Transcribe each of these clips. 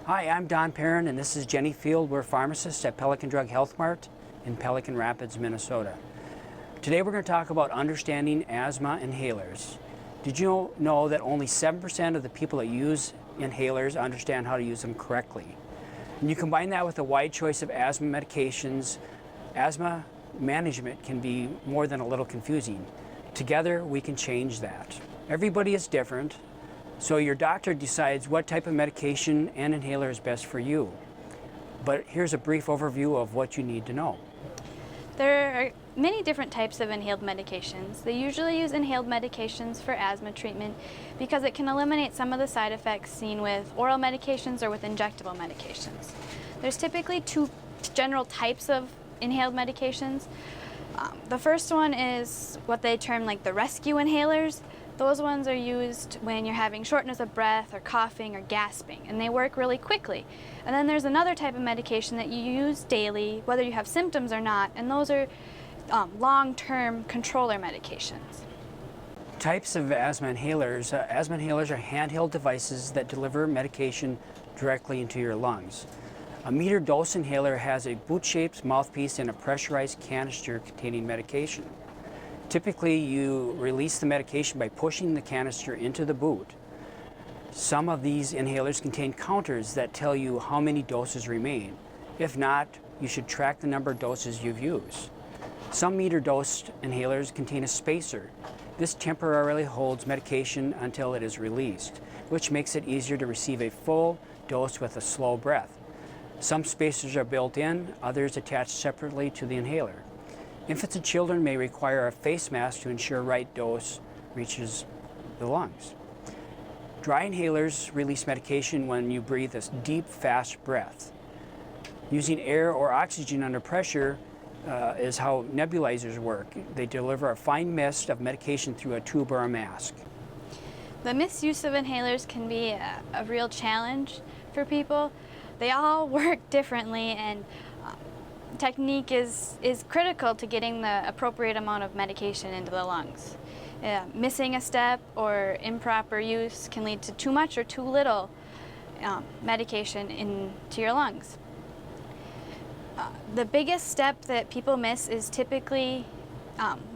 Hi, I'm Don Perrin, and this is Jenny Field. We're pharmacists at Pelican Drug Health Mart in Pelican Rapids, Minnesota. Today we're going to talk about understanding asthma inhalers. Did you know that only 7% of the people that use inhalers understand how to use them correctly? And you combine that with a wide choice of asthma medications, asthma management can be more than a little confusing. Together we can change that. Everybody is different. So your doctor decides what type of medication and inhaler is best for you. But here's a brief overview of what you need to know. There are many different types of inhaled medications. They usually use inhaled medications for asthma treatment because it can eliminate some of the side effects seen with oral medications or with injectable medications. There's typically two general types of inhaled medications. The first one is what they term like the rescue inhalers. Those ones are used when you're having shortness of breath or coughing or gasping, and they work really quickly. And then there's another type of medication that you use daily, whether you have symptoms or not, and those are long-term controller medications. Types of asthma inhalers. Asthma inhalers are handheld devices that deliver medication directly into your lungs. A meter dose inhaler has a boot-shaped mouthpiece and a pressurized canister containing medication. Typically, you release the medication by pushing the canister into the boot. Some of these inhalers contain counters that tell you how many doses remain. If not, you should track the number of doses you've used. Some meter-dosed inhalers contain a spacer. This temporarily holds medication until it is released, which makes it easier to receive a full dose with a slow breath. Some spacers are built in, others attached separately to the inhaler. Infants and children may require a face mask to ensure right dose reaches the lungs. Dry inhalers release medication when you breathe a deep, fast breath. Using air or oxygen under pressure is how nebulizers work. They deliver a fine mist of medication through a tube or a mask. The misuse of inhalers can be a real challenge for people. They all work differently, and technique is critical to getting the appropriate amount of medication into the lungs. Missing a step or improper use can lead to too much or too little medication into your lungs. The biggest step that people miss is typically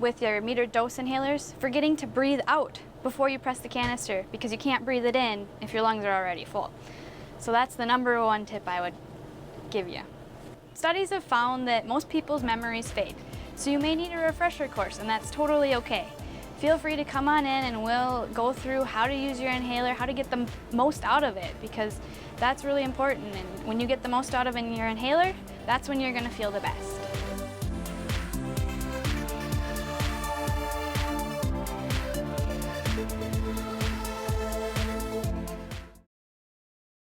with your metered dose inhalers, forgetting to breathe out before you press the canister, because you can't breathe it in if your lungs are already full. So that's the number one tip I would give you. Studies have found that most people's memories fade, so you may need a refresher course, and that's totally okay. Feel free to come on in and we'll go through how to use your inhaler, how to get the most out of it, because that's really important. And when you get the most out of your inhaler, that's when you're going to feel the best.